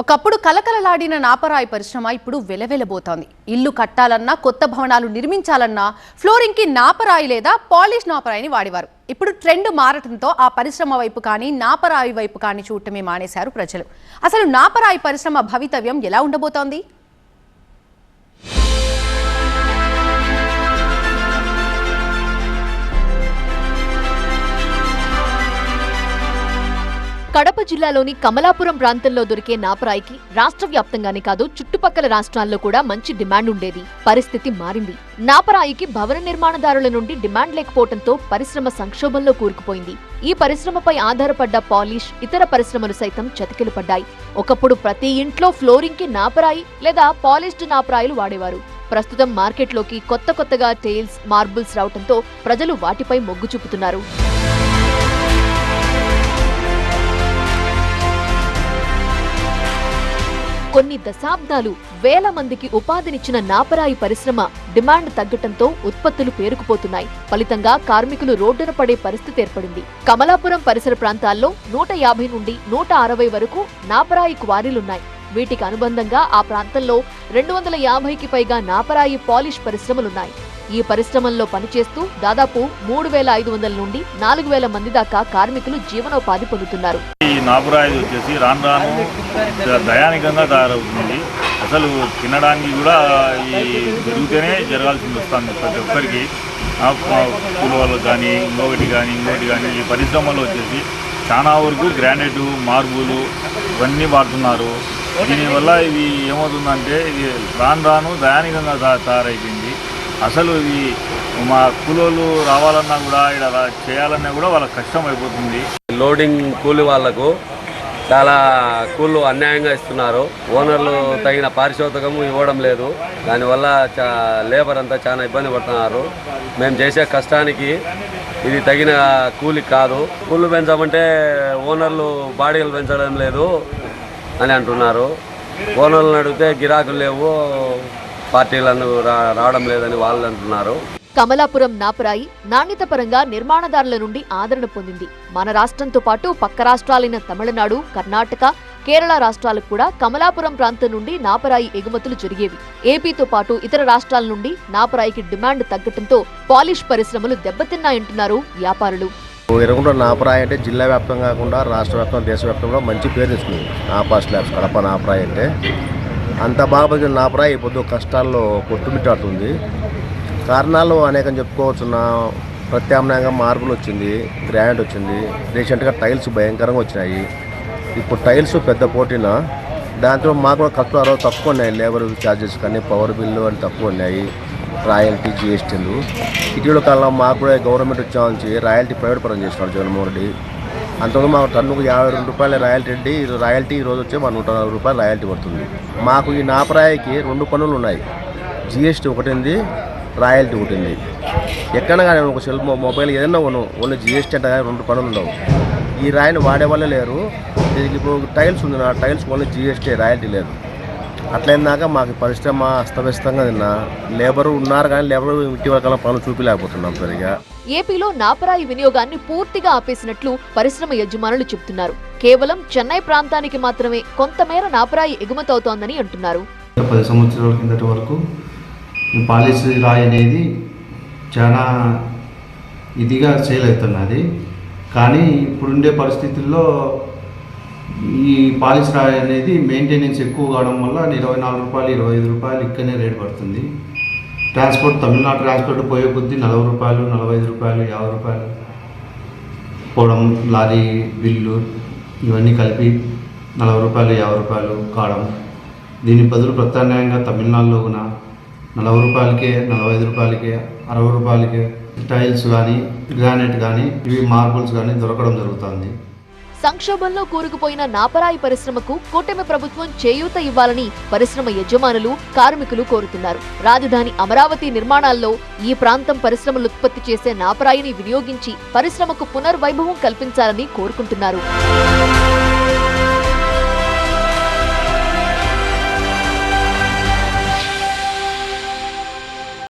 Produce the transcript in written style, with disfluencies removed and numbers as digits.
ఒకప్పుడు కలకలలాడిన నాపరాయి పరిశ్రమ ఇప్పుడు వెలవెలబోతోంది. ఇల్లు కట్టాలన్నా, కొత్త భవనాలు నిర్మించాలన్నా ఫ్లోరింగ్ కి నాపరాయి లేదా పాలిష్ నాపరాయిని వాడేవారు. ఇప్పుడు ట్రెండ్ మారటంతో ఆ పరిశ్రమ వైపు కానీ నాపరాయి వైపు కానీ చూడటమే మానేశారు ప్రజలు. అసలు నాపరాయి పరిశ్రమ భవితవ్యం ఎలా ఉండబోతోంది? కడప జిల్లాలోని కమలాపురం ప్రాంతంలో దొరికే నాపరాయికి రాష్ట్ర వ్యాప్తంగానే కాదు చుట్టుపక్కల రాష్ట్రాల్లో కూడా మంచి డిమాండ్ ఉండేది. పరిస్థితి మారింది. నాపరాయికి భవన నిర్మాణదారుల నుండి డిమాండ్ లేకపోవడంతో పరిశ్రమ సంక్షోభంలో కూరుకుపోయింది. ఈ పరిశ్రమపై ఆధారపడ్డ పాలిష్, ఇతర పరిశ్రమలు సైతం చతికిలు పడ్డాయి. ఒకప్పుడు ప్రతి ఇంట్లో ఫ్లోరింగ్ కి నాపరాయి లేదా పాలిష్డ్ నాపరాయిలు వాడేవారు. ప్రస్తుతం మార్కెట్లోకి కొత్తగా టైల్స్, మార్బుల్స్ రావడంతో ప్రజలు వాటిపై మొగ్గు చూపుతున్నారు. కొన్ని దశాబ్దాలు వేల మందికి ఉపాధినిచ్చిన నాపరాయి పరిశ్రమ డిమాండ్ తగ్గటంతో ఉత్పత్తులు పేరుకుపోతున్నాయి. ఫలితంగా కార్మికులు రోడ్డున పడే పరిస్థితి ఏర్పడింది. కమలాపురం పరిసర ప్రాంతాల్లో 150 నుండి 160 వరకు నాపరాయి క్వారీలున్నాయి. వీటికి అనుబంధంగా ఆ ప్రాంతంలో 250కి పైగా నాపరాయి పాలిష్ పరిశ్రమలున్నాయి. ఈ పరిశ్రమల్లో పనిచేస్తూ దాదాపు 3500 నుండి 4000 మంది దాకా కార్మికులు జీవనోపాధి పొందుతున్నారు. ఈ నాపరాయి వచ్చేసి రాను రాను దయానికంగా తయారవుతుంది. అసలు తినడానికి కూడా ఈ జరుగుతూనే జరగాల్సింది వస్తుంది. ప్రతి ఒక్కరికి కూలి వాళ్ళకి కానీ ఇంకొకటి కానీ ఈ పరిశ్రమలో వచ్చేసి చాలా వరకు గ్రానైట్, మార్బులు ఇవన్నీ వాడుతున్నారు. దీనివల్ల ఇవి ఏమవుతుందంటే ఇది రాను దయానికంగా తయారైపోయింది. అసలు ఇవి మా కూలోళ్ళు రావాలన్నా కూడా ఇక్కడ చేయాలన్నా కూడా వాళ్ళకి కష్టం అయిపోతుంది. లోడింగ్ కూలి వాళ్లకు చాలా కూళ్ళు అన్యాయంగా ఇస్తున్నారు. ఓనర్లు తగిన పారితోషికము ఇవ్వడం లేదు. దానివల్ల లేబర్ అంతా చాలా ఇబ్బంది పడుతున్నారు. మేము చేసే కష్టానికి ఇది తగిన కూలి కాదు. కూళ్ళు పెంచమంటే ఓనర్లు బాడీలు పెంచడం లేదు అని అంటున్నారు. ఓనర్లను అడిగితే గిరాకులు లేవు, పార్టీలను రావడం లేదని వాళ్ళు అంటున్నారు. కమలాపురం నాపరాయి నాణ్యత పరంగా నిర్మాణదారుల నుండి ఆదరణ పొందింది. మన రాష్ట్రంతో పాటు పక్క రాష్ట్రాలైన తమిళనాడు, కర్ణాటక, కేరళ రాష్ట్రాలకు కూడా కమలాపురం ప్రాంతం నుండి నాపరాయి ఎగుమతులు జరిగేవి. ఏపీతో పాటు ఇతర రాష్ట్రాల నుండి నాపరాయికి డిమాండ్ తగ్గటంతో పాలిష్ పరిశ్రమలు దెబ్బతిన్నాయంటున్నారు వ్యాపారులు. ఎరగుంట నాపరాయి అంటే జిల్లా వ్యాప్తంగా కాకుండా రాష్ట్ర వ్యాప్తంగా, దేశవ్యాప్తంగా మంచి పేరు తెచ్చుకుంది. నాపా స్లాబ్స్ కడప నాపరాయి అంటే అంత బాగా పగిలిన నాపరాయి పొద్దు కష్టాల్లో కొట్టుమిట్టాడుతుంది. కారణాలు అనేకం చెప్పుకోవచ్చు. ప్రత్యామ్నాయంగా మార్బుల్ వచ్చింది, గ్రానైట్ వచ్చింది, రీసెంట్గా టైల్స్ భయంకరంగా వచ్చినాయి. ఇప్పుడు టైల్స్ పెద్ద పోటీన, దాంతో మాకు కూడా ఖర్చులు తక్కువ ఉన్నాయి. లేబర్ ఛార్జెస్ కానీ పవర్ బిల్లు అని తక్కువ ఉన్నాయి. రాయల్టీ, జిఎస్టీలు ఇటీవల కాలంలో మాకు కూడా గవర్నమెంట్ వచ్చామని రాయల్టీ ప్రైవేట్ పరం చేస్తున్నారు జగన్మోహన్ రెడ్డి. అంతకు మాకు టన్నుకు 52 రూపాయల రాయల్టీ ఈరోజు వచ్చే 140 రూపాయలు రాయల్టీ పడుతుంది. మాకు ఈ నాపరాయికి 2 పన్నులు ఉన్నాయి. జిఎస్టీ ఒకటి ఉంది, రాయల్టీ ఒకటి ఉంది. ఎక్కడ కానీ ఒక సెల్ మొబైల్ ఏదైనా ఓన్లీ జిఎస్టీ అంటే కానీ 2 పన్నులు ఉండవు. ఈ రాయిని వాడే వాళ్ళే లేరు. దీనికి ఇప్పుడు టైల్స్ ఉంది, నా టైల్స్ ఓన్లీ జిఎస్టీ, రాయల్టీ లేదు. అట్లయినాక మాకు పరిశ్రమ అస్తవ్యస్తంగా లేబరు ఉన్నారు కానీ లేబరు ఇటీవల కాలం పనులు చూపించలేకపోతున్నాం సరిగా. ఏపీలో నాపరాయి వినియోగాన్ని పూర్తిగా ఆపేసినట్లు పరిశ్రమ యజమానులు చెబుతున్నారు. కేవలం చెన్నై ప్రాంతానికి మాత్రమే కొంతమేర నాపరాయి ఎగుమతవుతోందని అంటున్నారు. 10 సంవత్సరాల కిందటి వరకు ఈ పాలిష్ రాయి అనేది చాలా ఇదిగా సేల్ అవుతున్నది. కానీ ఇప్పుడుండే పరిస్థితుల్లో ఈ పాలిష్ రాయి అనేది మెయింటెనెన్స్ ఎక్కువ కావడం వల్ల 24 రూపాయలు, 25 రూపాయలు ఇక్కడనే రేటు పడుతుంది. ట్రాన్స్పోర్ట్ తమిళనాడు ట్రాన్స్పోర్ట్ పోయే కొద్దీ 40 రూపాయలు, 45 రూపాయలు, 50 రూపాయలు పోవడం, లారీ బిల్లు ఇవన్నీ కలిపి 40 రూపాయలు, 50 రూపాయలు కావడం. దీని బదులు ప్రత్యామ్నాయంగా తమిళనాడులో కూడా 40 రూపాయలకే, 45 రూపాయలకే, 60 రూపాయలకే టైల్స్ కానీ, గ్రానైట్ కానీ, ఇవి మార్బుల్స్ కానీ దొరకడం జరుగుతుంది. సంక్షోభంలో కూరుకుపోయిన నాపరాయి పరిశ్రమకు కూటమి ప్రభుత్వం చేయూత ఇవ్వాలని పరిశ్రమ యజమానులు, కార్మికులు కోరుతున్నారు. రాజధాని అమరావతి నిర్మాణాల్లో ఈ ప్రాంతం పరిశ్రమలు ఉత్పత్తి చేసే నాపరాయిని వినియోగించి పరిశ్రమకు పునర్వైభవం కల్పించాలని కోరుకుంటున్నారు.